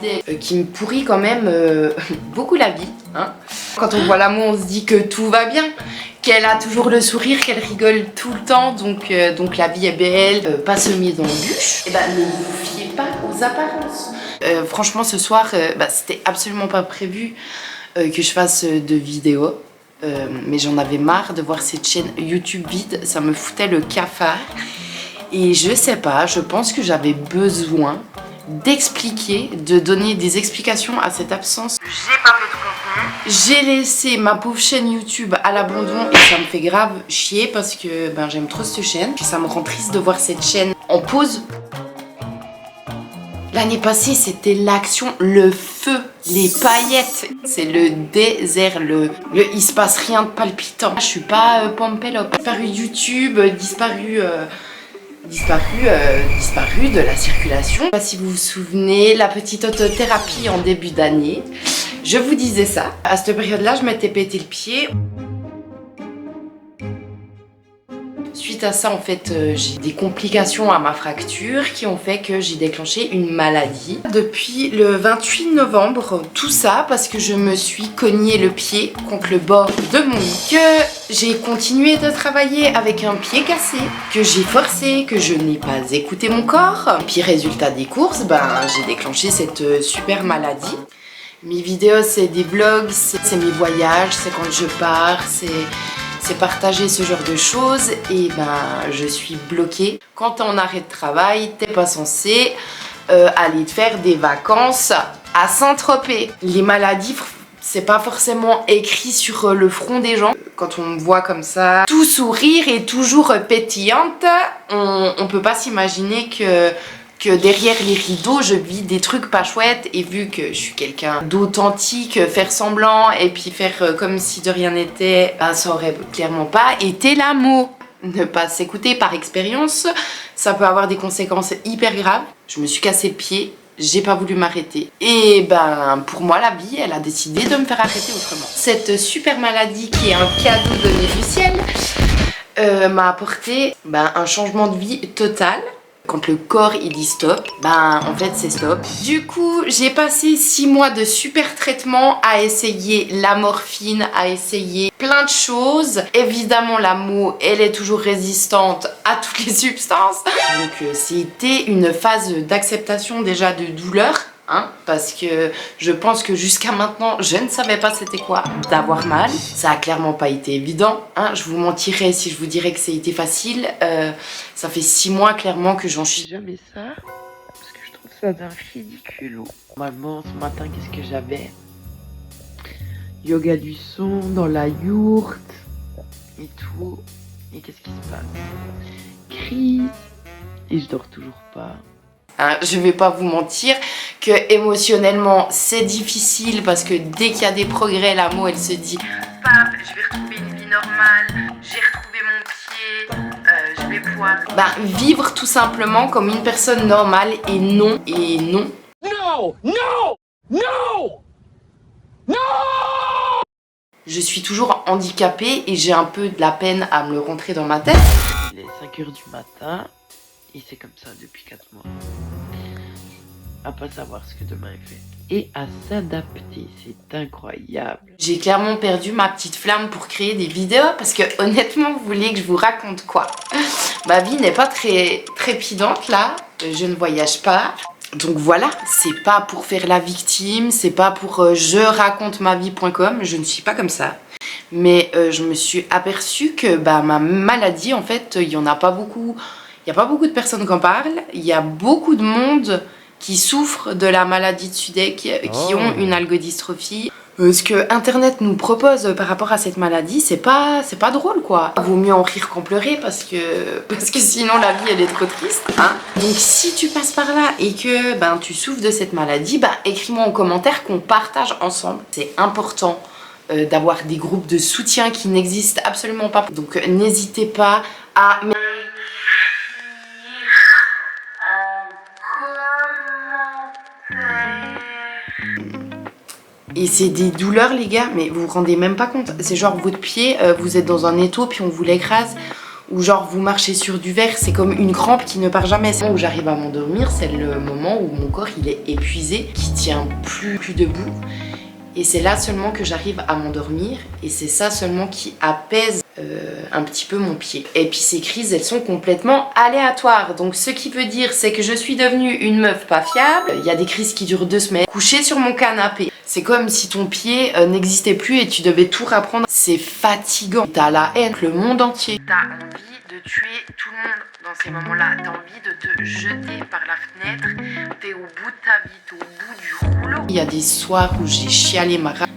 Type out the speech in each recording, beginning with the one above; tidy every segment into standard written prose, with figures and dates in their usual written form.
bidet qui me pourrit quand même beaucoup la vie. Hein. Quand on voit l'amour, on se dit que tout va bien, qu'elle a toujours le sourire, qu'elle rigole tout le temps, donc la vie est belle, pas semée d'embûches. Et ne vous fiez pas aux apparences. Franchement, ce soir, c'était absolument pas prévu que je fasse de vidéos. Mais j'en avais marre de voir cette chaîne YouTube vide, ça me foutait le cafard. Et je sais pas, je pense que j'avais besoin d'expliquer, de donner des explications à cette absence. J'ai pas fait de contenu. J'ai laissé ma pauvre chaîne YouTube à l'abandon et ça me fait grave chier parce que j'aime trop cette chaîne. Et ça me rend triste de voir cette chaîne en pause. L'année passée, c'était l'action, le feu, les paillettes. C'est le désert, il se passe rien de palpitant. Je suis pas Pompélope. Disparu YouTube, disparu de la circulation. Je sais pas si vous vous souvenez, la petite autothérapie en début d'année. Je vous disais ça. À cette période-là, je m'étais pété le pied. Suite à ça, en fait, j'ai des complications à ma fracture qui ont fait que j'ai déclenché une maladie. Depuis le 28 novembre, tout ça parce que je me suis cogné le pied contre le bord de mon lit, que j'ai continué de travailler avec un pied cassé, que j'ai forcé, que je n'ai pas écouté mon corps. Puis résultat des courses, j'ai déclenché cette super maladie. Mes vidéos, c'est des vlogs, c'est mes voyages, c'est quand je pars, c'est partager ce genre de choses et je suis bloquée. Quand t'es en arrêt de travail, t'es pas censé aller te faire des vacances à Saint-Tropez. Les maladies, c'est pas forcément écrit sur le front des gens. Quand on me voit comme ça, tout sourire et toujours pétillante, on peut pas s'imaginer que derrière les rideaux, je vis des trucs pas chouettes et vu que je suis quelqu'un d'authentique, faire semblant et puis faire comme si de rien n'était, ça aurait clairement pas été l'amour. Ne pas s'écouter par expérience, ça peut avoir des conséquences hyper graves. Je me suis cassé le pied, j'ai pas voulu m'arrêter. Et pour moi, la vie, elle a décidé de me faire arrêter autrement. Cette super maladie qui est un cadeau donné du ciel m'a apporté un changement de vie total. Quand le corps il dit stop, en fait c'est stop. Du coup, j'ai passé 6 mois de super traitement à essayer la morphine, à essayer plein de choses. Évidemment, la moue, elle est toujours résistante à toutes les substances. Donc c'était une phase d'acceptation déjà de douleur. Parce que je pense que jusqu'à maintenant, je ne savais pas c'était quoi d'avoir mal. Ça a clairement pas été évident. Je vous mentirais si je vous dirais que ça a été facile. Ça fait 6 mois clairement que j'en suis jamais ça. Parce que je trouve ça d'un ridicule. Normalement, ce matin, qu'est-ce que j'avais? Yoga du son dans la yourte et tout. Et qu'est-ce qui se passe? Crise. Et je dors toujours pas. Je vais pas vous mentir que émotionnellement c'est difficile parce que dès qu'il y a des progrès, l'amour elle se dit Pape, je vais retrouver une vie normale, j'ai retrouvé mon pied, je vais pouvoir vivre tout simplement comme une personne normale et non. Non, non, non, non. Je suis toujours handicapée et j'ai un peu de la peine à me le rentrer dans ma tête. Il est 5 h du matin. Et c'est comme ça depuis 4 mois. À pas savoir ce que demain est fait. Et à s'adapter, c'est incroyable. J'ai clairement perdu ma petite flamme pour créer des vidéos parce que honnêtement, vous voulez que je vous raconte quoi? Ma vie n'est pas très trépidante là. Je ne voyage pas. Donc voilà, c'est pas pour faire la victime, c'est pas pour je raconte ma vie.com, je ne suis pas comme ça. Mais je me suis aperçue que ma maladie, en fait, il y en a pas beaucoup. Il n'y a pas beaucoup de personnes qui en parlent. Il y a beaucoup de monde qui souffre de la maladie de Sudek, qui ont une algodystrophie. Ce que Internet nous propose par rapport à cette maladie, c'est pas drôle quoi. Vaut mieux en rire qu'en pleurer parce que sinon la vie elle est trop triste. Donc si tu passes par là et que tu souffres de cette maladie, écris-moi en commentaire qu'on partage ensemble. C'est important d'avoir des groupes de soutien qui n'existent absolument pas. Donc n'hésitez pas à... Et c'est des douleurs les gars, mais vous vous rendez même pas compte. C'est genre votre pied, vous êtes dans un étau puis on vous l'écrase. Ou Ou genre vous marchez sur du verre, c'est comme une crampe qui ne part jamais. C'est où j'arrive à m'endormir, c'est le moment où mon corps il est épuisé, qui tient plus debout. Et c'est là seulement que j'arrive à m'endormir et c'est ça seulement qui apaise un petit peu mon pied. Et puis ces crises, elles sont complètement aléatoires. Donc ce qui veut dire, c'est que je suis devenue une meuf pas fiable. Il y a des crises qui durent 2 semaines. Couchée sur mon canapé. C'est comme si ton pied n'existait plus et tu devais tout reprendre. C'est fatigant. T'as la haine, le monde entier. T'as envie de tuer tout le monde dans ces moments-là. T'as envie de te jeter par la fenêtre. T'es au bout de ta vie, t'es au bout du rouleau. Il y a des soirs où j'ai chialé ma race.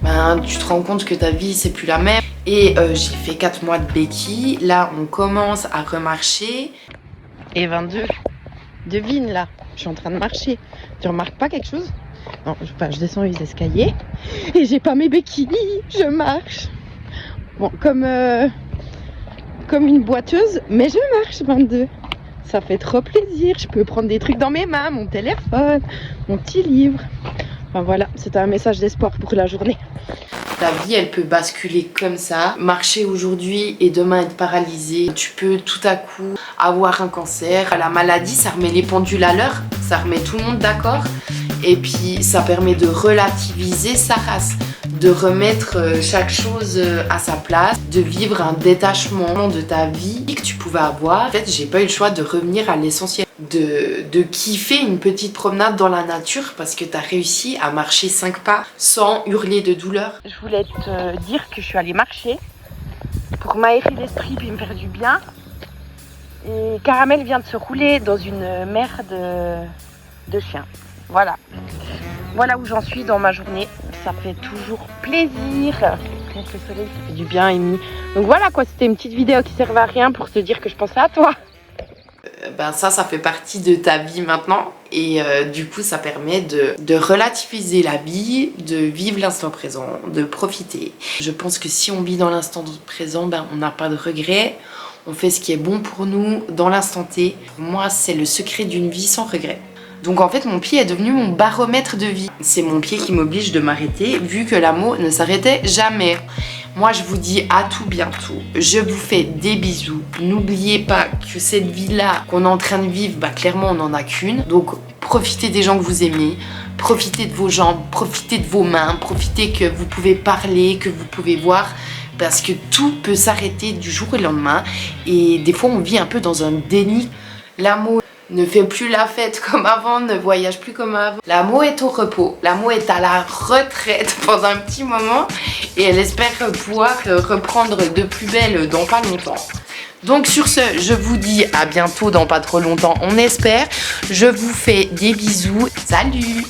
Tu te rends compte que ta vie c'est plus la même. Et j'ai fait 4 mois de béquille. Là on commence à remarcher. Et 22. Devine là, je suis en train de marcher. Tu remarques pas quelque chose? Non, je descends les escaliers. Et j'ai pas mes béquilles. Je marche. Bon, comme une boiteuse. Mais je marche 22. Ça fait trop plaisir. Je peux prendre des trucs dans mes mains. Mon téléphone. Mon petit livre. Enfin voilà, c'était un message d'espoir pour la journée. Ta vie, elle peut basculer comme ça. Marcher aujourd'hui et demain être paralysé. Tu peux tout à coup avoir un cancer. La maladie, ça remet les pendules à l'heure. Ça remet tout le monde d'accord. Et puis, ça permet de relativiser sa race. De remettre chaque chose à sa place. De vivre un détachement de ta vie que tu pouvais avoir. En fait, j'ai pas eu le choix de revenir à l'essentiel. De kiffer une petite promenade dans la nature parce que tu as réussi à marcher 5 pas sans hurler de douleur. Je voulais te dire que je suis allée marcher pour m'aérer l'esprit puis me faire du bien. Et Caramel vient de se rouler dans une mer de chien. Voilà. Voilà où j'en suis dans ma journée. Ça fait toujours plaisir. Contre le soleil, ça fait du bien, Amy. Donc voilà quoi, c'était une petite vidéo qui servait à rien pour te dire que je pensais à toi. Ça fait partie de ta vie maintenant et du coup ça permet de relativiser la vie, de vivre l'instant présent, de profiter. Je pense que si on vit dans l'instant présent, on n'a pas de regrets, on fait ce qui est bon pour nous dans l'instant T. Pour moi c'est le secret d'une vie sans regrets. Donc en fait mon pied est devenu mon baromètre de vie. C'est mon pied qui m'oblige de m'arrêter vu que l'amour ne s'arrêtait jamais. Moi je vous dis à tout bientôt, je vous fais des bisous. N'oubliez pas que cette vie-là qu'on est en train de vivre, clairement on n'en a qu'une. Donc profitez des gens que vous aimez, profitez de vos jambes, profitez de vos mains, profitez que vous pouvez parler, que vous pouvez voir. Parce que tout peut s'arrêter du jour au lendemain. Et des fois on vit un peu dans un déni. L'amour ne fait plus la fête comme avant, ne voyage plus comme avant. L'amour est au repos, l'amour est à la retraite pendant un petit moment et elle espère pouvoir reprendre de plus belle dans pas longtemps. Donc sur ce, je vous dis à bientôt dans pas trop longtemps, on espère. Je vous fais des bisous, salut!